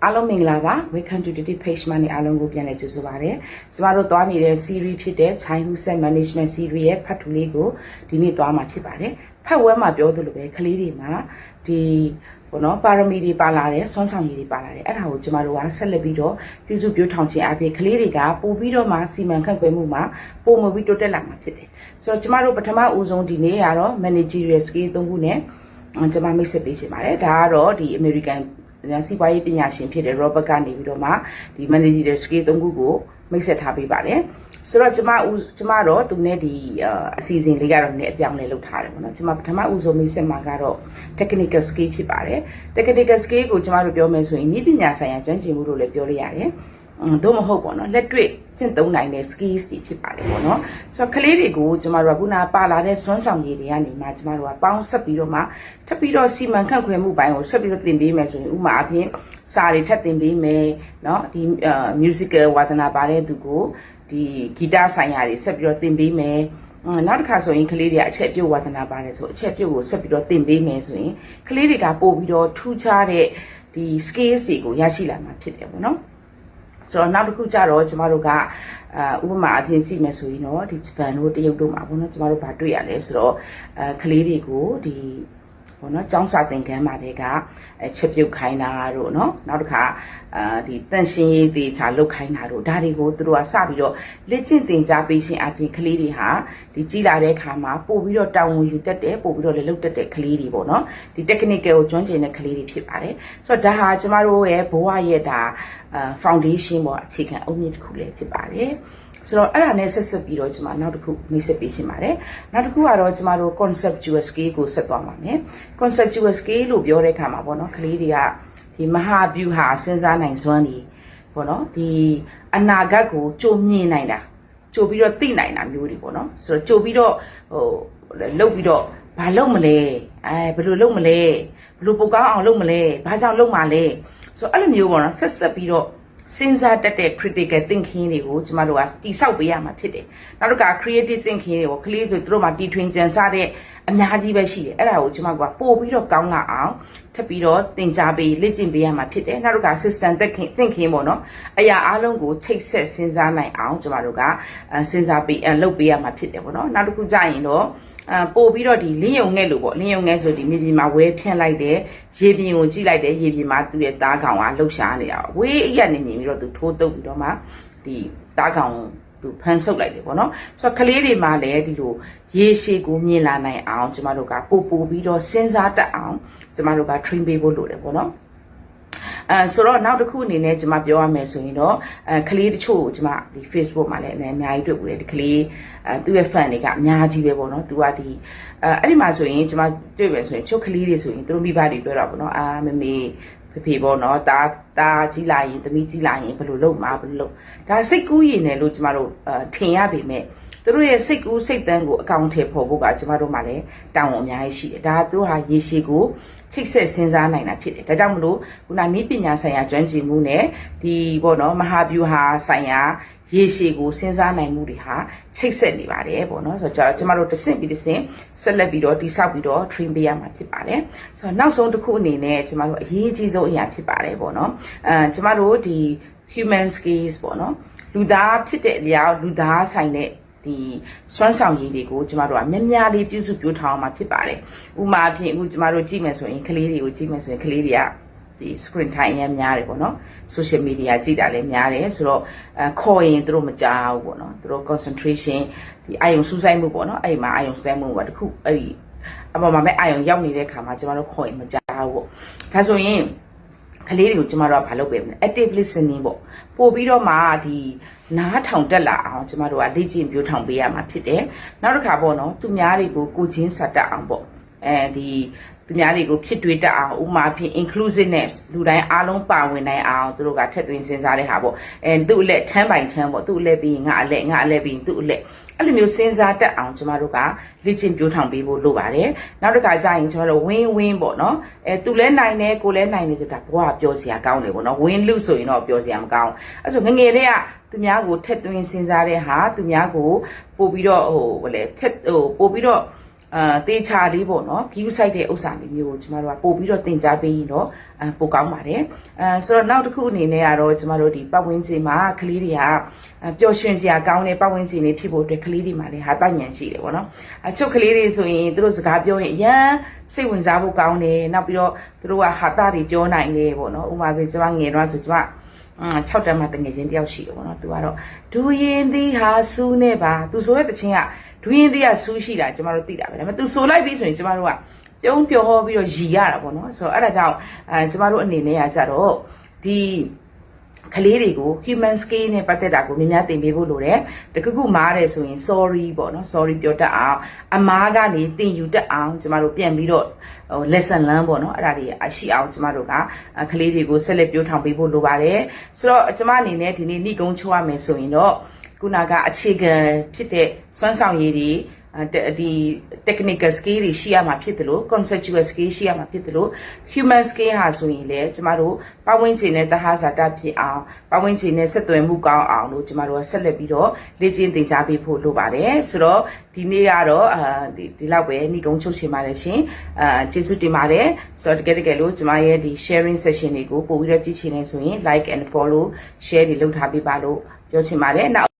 အားလုံးမင်္ဂလာပါ Welcome to the page မှာနေအားလုံးကိုပြန်လည်ကြိုဆိုပါရစေ။ကျမတို့သွားနေတဲ့ series ဖြစ်တဲ့ Childhood Set Management series ရဲ့ဖတ်တူလေးကိုဒီနေ့သွားမှာဖြစ်ပါတယ်။ဖတ်ဝဲမှာပြောသလိုပဲကလေးတွေမှာဒီဘောနော်ပါရမီတွေပါလာတယ်၊စွမ်းဆောင်ရည်တွေပါလာတယ်။အဲ့ဒါကိုကျမတို့ကဆက်လက်ပြီးတော့ပြုစုပြောထောင်ခြင်းအပြင်ကလေးတွေကပို့ပြီးတော့မှစီမံခန့်ခွဲမှုမှာပုံမပြီးတိုးတက်လာမှာဖြစ်တယ်။ဆိုတော့ကျမတို့ပထမဦးဆုံးဒီနေ့ကတော့ managerial skill 3ခုနဲ့ကျမမိတ်ဆက်ပေးချင်ပါတယ်။ဒါကတော့ဒီ Americanစီးပွားရေးပညာရှင်ဖြစ်တဲ့ Robert ကနေပြီးတော့မှဒီ managerial skill 3ခုကိုမိတ်ဆက်ထားပေးပါတယ်ဆိုတော့ကျမတော့သူနဲ့ဒီအစီအစဉ်လေးကတော့နည်းအပြောင်းလဲလုပ်ထားတယ်ပေါ့နော်ကျမပထမဦးဆုံးမိတ်ဆက်မှာကတော့ technical skill ဖြစ်ပါတယ် technical skill ကိုကျမတို့ပြောမယ်ဆိုရင်ဤပညာဆိုင်ရာကျွမ်းကျင်မှုလို့လည်းပြောလို့ရတယ်တို့မဟုတ်ပေါ့နော်လက်တွေ့ကျင့်သုံးနိုင်တဲ့ skills တွေဖြစ်ပါတယ်ပေါ့နော်ဆိုတော့ကလေးတွေကိုကျမတို့ကခုနပါလာတဲ့စွမ်းဆောင်ရည်တွေကနေမှကျမတို့ကပေါင်းဆက်ပြီးတော့မှထပ်ပြီးတော့စီမံခန့်ခွဲမှုပိုင်းကိုဆက်ပြီးတော့သင်ပေးမယ်ဆိုရင်ဥပမာအပြင်စာတွေထပ်သင်ပေးမယ်เนาะဒီ musical ဝါသနာပါတဲ့သူကိုဒီဂီတဆိုင်ရာတွေဆက်ပြီးတော့သင်ပေးမယ်နောက်တစ်ခါဆိုရင်ကလေးတွေအချက်ပြုတ်ဝါသနာပါတယ်ဆိုအချက်ပြုတ်ကိုဆက်ပြီးတော့သင်ပေးမယ်ဆိုရင်ကလေးတွေကပို့ပြီးတော့ထူးခြားတဲ့ဒီ skills တွေကိုရရှိလာမှာဖြစ်တယ်ပေါ့နော်ဆိုတော့နောက်တစ်ခုကြတော့ကျမတို့ကဥပမာအပြင်ကြည့်မယ်ဆိုရင်တော့ဒီဂျပန်တို့တရုတ်တို့မှာပေါ့နော်ကျမတို့ဗာတွေ့ရလဲဆိုတော့ကလေးတွေကိုဒီပေါ့နော်ကျောင်းစာသင်ခန်းမှာတွေကချက်ပြုတ်ခိုင်းတာတို့เนาะနောက်တစ်ခါဒီတန့်ရှင်းရေးတေချာလုပ်ခိုင်းတာတို့ဒါတွေကိုသူတို့ကစပြီးတော့လက်ကျင့်သင်ကြားပေးခြင်းအပြင်ကလေးတွေဟာဒီကြီးလာတဲ့အခါမှာပို့ပြီးတော့တာဝန်ယူတတ်တယ်ပို့ပြီးတော့လည်းလုပ်တတ်တဲ့ကလေးတွေပေါ့နော်ဒီ technical ကိုကျွမ်းကျင်တဲ့ကလေးတွေဖြစ်ပါတယ်ဆိုတော့ဒါဟာကျမတို့ရဲ့ဘဝရဲ့ဒါfoundation ပေါ့အခြေခံအုတ်မြစ်တစ်ခုလည်းဖြစ်ပါတယ်ဆိုတော့အဲ့ဒါနဲ့ဆက်ပြီးတော့ကျွန်မနောက်တစ်ခုမိတ်ဆက်ပေးချင်ပါတယ်နောက်တစ်ခုကတော့ကျွန်မတို့ conceptual skill ကိုဆက်သွားပါမယ် conceptual skill လို့ပြောတဲ့အခါမှာပေါ့နော်ကလေးတွေကဒီမဟာဗျူဟာစဉ်းစားနိုင်စွမ်းတွေပေါ့နော်ဒီအနာဂတ်ကိုကြိုမြင်နိုင်တာကြိုပြီးတော့သိနိုင်တာမျိုးတွေပေါ့နော်ဆိုတော့ကြိုပြီးတော့လုပ်ပြီးတော့ဘာလုပ်မလဲဘယ်လိုလုပ်မလဲဘယ်လိုပိုကောင်းအောင်လုပ်မလဲဘာကြောင့်လုပ်မှာလဲဆိုတော့အဲ့လိုမျိုးပေါ့နော်ဆက်ပြီးတော့စဉ်းစားတတ်တဲ့ critical thinking တွေကိုကျမတို့ကတိဆောက်ပေးရမှာဖြစ်တယ်။နောက်တစ်ခါ creative thinking တွေကိုကလေးဆိုသူတို့မှာတီထွင်ကြံစားတဲ့အများကြီးပဲရှိတယ်။အဲ့ဒါကိုကျမကပို့ပြီးတော့ကောင်းလာအောင်ထပ်ပြီးတော့သင်ကြားပေးလေ့ကျင့်ပေးရမှာဖြစ်တယ်။နောက်တစ်ခါ system thinking ပေါ့နော်။အရာအလုံးကိုချိတ်ဆက်စဉ်းစားနိုင်အောင်ကျမတို့ကစဉ်းစားပေးလုပ်ပေးရမှာဖြစ်တယ်ပေါ့နော်။နောက်တစ်ခုကြရင်တော့ပို့ပြီးတော့ဒီလင်းယုံငဲ့လို့ပေါ့လင်းယုံငဲ့ဆိုဒီမြေပြင်မှာဝဲဖြန့်လိုက်တယ်ရေပြင်ကိုကြည့်လိုက်တယ်ရေပြင်မှာသူ့ရဲ့သားကောင်ကလှုပ်ရှားနေတာဝေးအရက်နေမြင်ပြီးတော့သူထိုးတုပ်ပြီးတော့မှဒီသားကောင်သူဖန်ဆုပ်လိုက်တယ်ပေါ့နော်ဆိုတော့ကလေးတွေမှာလည်းဒီလိုရေရှည်ကိုမြင်လာနိုင်အောင်ကျမတို့ကပို့ပြီးတော့စဉ်းစားတတ်အောင်ကျမတို့က train ပေးဖို့လိုတယ်ပေါ့နော်ဆိုတော့နောက်တစ်ခုအနေနဲ့ကျွန်မပြောရမယ်ဆိုရင်တော့ကလေးတချို့ကျွန်မဒီ Facebook မှာလည်းအများကြီးတွေ့ဘူးလေဒီကလေးသူ့ရဲ့ fan တွေကအများကြီးပဲပေါ့နော်သူကဒီအဲ့ဒီမှာဆိုရင်ကျွန်မတွေ့ပဲဆိုရင်ချုပ်ကလေးတွေဆိုရင်သူတို့မိဘတွေပြောတာပေါ့နော်မမေဖေပေါ့နော်တာကြီးလာရင်သမီးကြီးလာရင်ဘယ်လိုလုပ်မှာဘယ်လိုလုပ်ဒါစိတ်ကူးရင်လည်းလို့ကျွန်မတို့ထင်ရပေမဲ့သူတို့ရဲ့စိတ်ကူးစိတ်တန်းကိုအကောင့်ထဲပေါ်ဖို့ကကျွန်မတို့မှလည်းတောင်းဝန်အများကြီးရှိတယ်ဒါသူတို့ဟာရေရှည်ကိုချိတ်ဆက်စဉ်းစားနိုင်တာဖြစ်တယ်ဒါကြောင့်မလို့ခုနနည်းပညာဆိုင်ရာကျွမ်းကျင်မှုနဲ့ဒီပေါ့နော်မဟာဗျူဟာဆိုင်ရာရေရှည်ကိုစဉ်းစားနိုင်မှုတွေဟာချိတ်ဆက်နေပါတယ်ပေါ့နော်ဆိုတော့ကျွန်မတို့တစ်ဆင့်ပြီးတစ်ဆင့်ဆက်လက်ပြီးတော့တိဆောက်ပြီးတော့ train ပေးရမှာဖြစ်ပါတယ်ဆိုတော့နောက်ဆုံးတစ်ခုအနေနဲ့ကျွန်မတို့အရေးကြီးဆုံးအရာဖြစ်ပါတယ်ပေါ့နော်ကျွန်မတို့ဒီ human skills ပေါ့နော်လူသားဖြစ်တဲ့အရာလူသားဆိုင်တဲ့ဒီစွမ်းဆောင်ရည်တွေကိုကျမတို့ကများလေးပြုစုပြောထောင်အောင်မှာဖြစ်ပါတယ်။ဥပမာအဖြစ်အခုကျမတို့ကြည့်မယ်ဆိုရင်ကလေးတွေကိုကြည့်မယ်ဆိုရင်ကလေးတွေကဒီ screen time အများများတယ်ပေါ့နော်။ social media ကြည့်တာလည်းများတယ်ဆိုတော့ခေါ်ရင်သူတို့မကြောက်ဘူးပေါ့နော်။သူတို့ concentration ဒီအာရုံစူးစိုက်မှုပေါ့နော်။အဲ့ဒီမှာအာရုံစူးစိုက်မှုကတခုအဲ့ဒီအပေါ်မှာပဲအာရုံရောက်နေတဲ့အခါမှာကျမတို့ခေါ်ရင်မကြောက်ဘူးပေါ့။ဒါဆိုရင်ကလေးတွေကိုကျမတို့ကဘာလုပ်ပေးမလဲ active listening ပေါ့။ပို့ပြီးတော့မှဒီနားထောင်တက်လာအောင်ကျမတို့ကလေ့ကျင့်ပြောထောင်ပေးရမှာဖြစ်တယ်နောက်တစ်ခါပေါ့နော်သူများတွေကိုကိုချင်းဆက်တတ်အောင်ပေါ့ဒီသူများတွေကိုဖြစ်တွေးတတ်အောင်ဥမာဖြစ် inclusiveness လူတိုင်းအားလုံးပါဝင်နိုင်အောင်သူတို့ကထက်သွင်းစဉ်းစားတဲ့ဟာပေါ့သူ့အလက်ထမ်းပိုင်ထမ်းပေါ့သူ့အလက်ပြီးငါအလက်ပြီးသူ့အလက်အဲ့လိုမျိုးစဉ်းစားတတ်အောင်ကျမတို့ကလေ့ကျင့်ပြောထောင်ပေးဖို့လိုပါတယ်နောက်တစ်ခါကျရင်ကျမတို့ win win ပေါ့နော်သူလည်းနိုင်တယ်ကိုလည်းနိုင်တယ်ဆိုတာဘဝပြောစရာကောင်းတယ်ပေါ့နော် win lose ဆိုရင်တော့ပြောစရာမကောင်းအဲ့ဆိုငငယ်လေးကသူများကိုထက်သွင်းစဉ်းစားတဲ့ဟာသူများကိုပို့ပြီးတော့ပို့ပြီးတော့ တေချာလေးပေါ့နော်ဂီယူဆိုင်တဲ့ဥစ္စာလေးမျိုးကိုကျမတို့ကပို့ပြီးတော့တင်ကြားပေးရင်တော့ပိုကောင်းပါတယ်ဆိုတော့နောက်တစ်ခုအနေနဲ့ကတော့ကျမတို့ဒီပတ်ဝန်းကျင်မှာကလေးတွေကပျော်ရွှင်စရာကောင်းတဲ့ပတ်ဝန်းကျင်လေးဖြစ်ဖို့အတွက်ကလေးတွေမှာလည်းဟာတညံရှိတယ်ပေါ့နော်အချုပ်ကလေးတွေဆိုရင်သူတို့စကားပြောရင်အရန်စိတ်ဝင်စားဖို့ကောင်းတယ်နောက်ပြီးတော့သူတို့ကဟာတတွေပြောနိုင်တယ်ပေါ့နော်ဥပမာဆိုကျမငယ်တော့ဆိုကျမ6တန်းမှာတငယ်ချင်းတယောက်ရှိတယ်ပေါ့နော်သူကတော့ဒူရင်သီးဟာစူးနေပါသူဆိုတဲ့တခြင်းကဒူရင်သီးကစူးရှိတာကျမတို့သိတာပဲဒါပေမဲ့သူဆိုလိုက်ပြီဆိုရင်ကျမတို့ကကျုံပျော်ဟောပြီးတော့ရည်ရတာပေါ့နော်ဆိုတော့အဲ့ဒါကြောင့်ကျမတို့အနေနဲ့ကကြတော့ဒီကလေးတွေကို human scale နဲ့ပတ်သက်တာကိုများသင်ပေးဖို့လိုတယ်တခုခုမားတယ်ဆိုရင် sorry ပေါ့နော် sorry ပြောတတ်အောင်အမားကနေသင်ယူတတ်အောင်ကျမတို့ပြန်ပြီးတော့lesson learn ပေါ့နော်အဲ့ဒါတွေရှိအောင်ကျမတို့ကကလေးတွေကိုဆက်လက်ပြောထောင်ပေးဖို့လိုပါတယ်ဆိုတော့ကျမအနေနဲ့ဒီနေ့နှိကုံးချိုးရမယ်ဆိုရင်တော့ခုနကအခြေခံဖြစ်တဲ့စွမ်းဆောင်ရည်တွေဒီ technical skill တွေရှိရမှာဖြစ်တယ်လို့ conceptual skill ရှိရမှာဖြစ်တယ်လို့ human skill ဟာဆိုရင်လေကျမတို့ပတ်ဝန်းကျင်နဲ့သဟဇာတဖြစ်အောင်ပတ်ဝန်းကျင်နဲ့ဆက်သွယ်မှုကောင်းအောင်လို့ကျမတို့ကဆက်လက်ပြီးတော့လေ့ကျင့်သင်ကြားပေးဖို့လိုပါတယ်ဆိုတော့ဒီနေ့ကတော့ဒီလောက်ပဲနှိကုံးချုပ်ချင်ပါတယ်ရှင်ကျေးဇူးတင်ပါတယ်ဆိုတော့တကယ်လို့ကျမရဲ့ဒီ sharing session တွေကိုပို့ပြီးတော့ကြည့်ချင်နေဆိုရင် like and follow share တွေလုပ်ထားပေးပါလို့ပြောချင်ပါတယ်နောက်